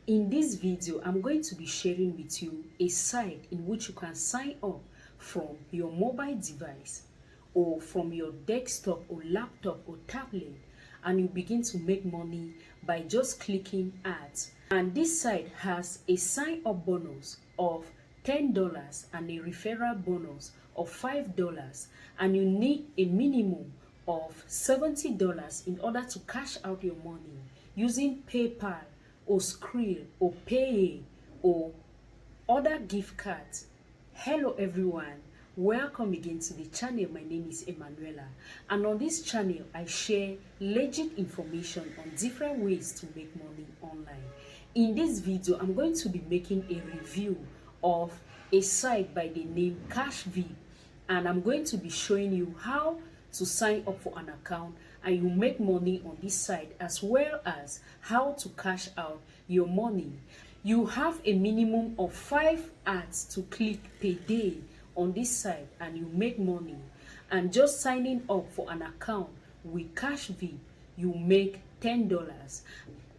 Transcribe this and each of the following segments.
In this video, I'm going to be sharing with you a site in which you can sign up from your mobile device or from your desktop or laptop or tablet, and you begin to make money by just clicking ads. And this site has a sign up bonus of $10 and a referral bonus of $5, and you need a minimum of $70 in order to cash out your money using PayPal or Skrill or Pay or other gift cards. Hello everyone, welcome again to the channel. My name is Emanuela, and on this channel I share legit information on different ways to make money online. In this video, I'm going to be making a review of a site by the name Cashvib, and I'm going to be showing you how to sign up for an account and you make money on this site, as well as how to cash out your money. You have a minimum of 5 ads to click per day on this site and you make money. And just signing up for an account with Cashvib, you make $10.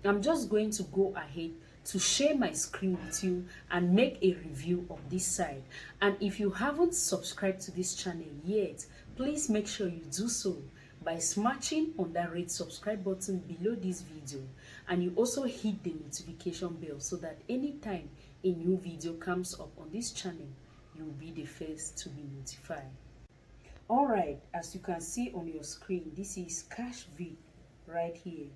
I'm just going to go ahead to share my screen with you and make a review of this site. And if you haven't subscribed to this channel yet, please make sure you do so by smashing on that red subscribe button below this video, and you also hit the notification bell so that anytime a new video comes up on this channel, you'll be the first to be notified. Alright, as you can see on your screen, this is Cashvib right here.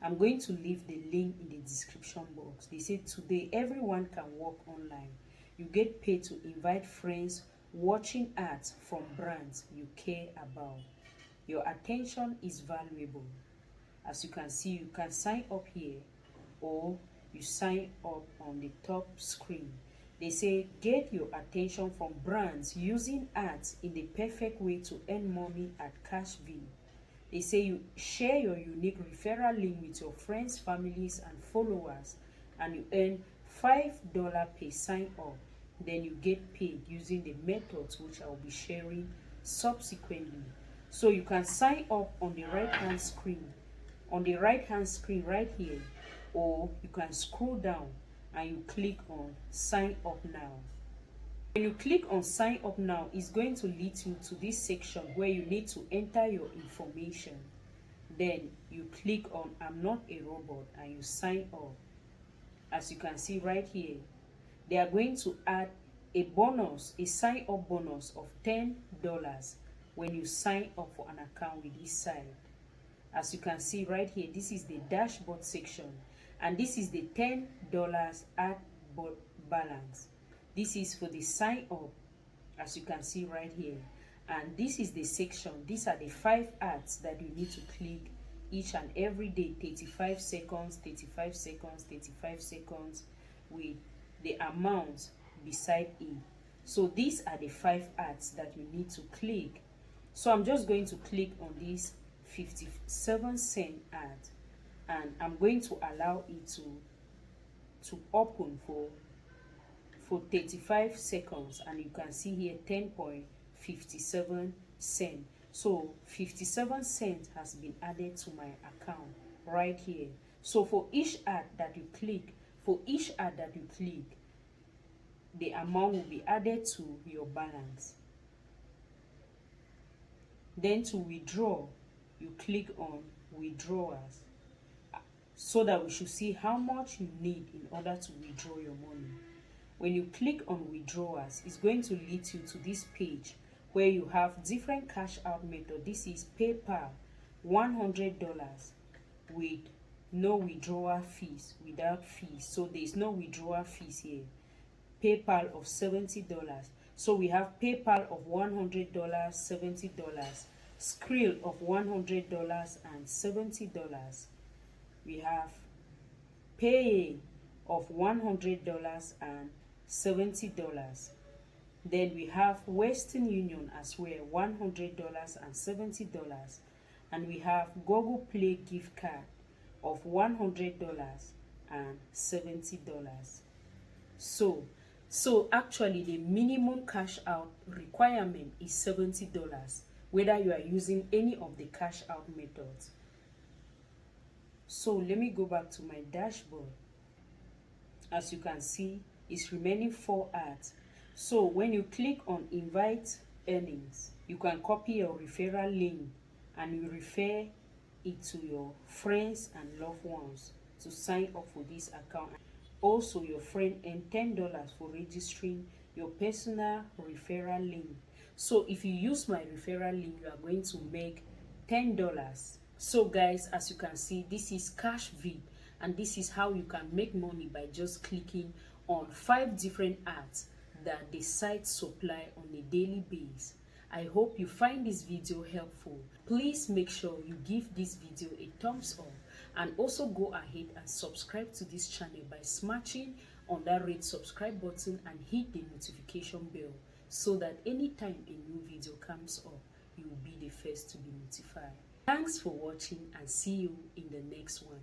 I'm going to leave the link in the description box. They say today everyone can work online. You get paid to invite friends watching ads from brands you care about. Your attention is valuable. As you can see, you can sign up here or you sign up on the top screen. They say get your attention from brands using ads in the perfect way to earn money at Cashvib. They say you share your unique referral link with your friends, families, and followers, and you earn $5 per sign up. Then you get paid using the methods which I will be sharing subsequently. So you can sign up on the right hand screen, right here, or you can scroll down and you click on sign up now. When you click on sign up now, it's going to lead you to this section where you need to enter your information. Then you click on I'm not a robot and you sign up. As you can see right here, they are going to add a bonus, a sign up bonus of $10 when you sign up for an account with this site. As you can see right here, this is the dashboard section, and this is the $10 ad balance. This is for the sign up, as you can see right here. And this is the section. These are the 5 ads that you need to click each and every day, 35 seconds, 35 seconds, 35 seconds, with the amount beside it. So these are the 5 ads that you need to click. So I'm just going to click on this 57-cent ad, and I'm going to allow it to open for 35 seconds, and you can see here 10.57 cents. So 57 cents has been added to my account right here. So for each ad that you click, the amount will be added to your balance. Then to withdraw, you click on withdrawals, so that we should see how much you need in order to withdraw your money. When you click on withdrawals, it's going to lead you to this page where you have different cash out method. This is PayPal, $100 with no withdrawal fees, without fees. So there is no withdrawal fees here. PayPal of $70. So we have PayPal of $100, $70. Skrill of $100 and $70. We have Pay of $100 and $70. Then we have Western Union as well, $100 and $70. And we have Google Play gift card of $100 and $70. So actually the minimum cash out requirement is $70, whether you are using any of the cash out methods. So let me go back to my dashboard. as you can see, it's remaining 4 ads. So when you click on invite earnings, you can copy your referral link and you refer it to your friends and loved ones to sign up for this account. Also, your friend earned $10 for registering your personal referral link. So if you use my referral link, you are going to make $10. So guys, as you can see, this is Cashvib, and this is how you can make money by just clicking on 5 different ads that the site supply on a daily basis. I hope you find this video helpful. Please make sure you give this video a thumbs up, and also go ahead and subscribe to this channel by smashing on that red subscribe button and hit the notification bell, so that anytime a new video comes up, you will be the first to be notified. Thanks for watching, and see you in the next one.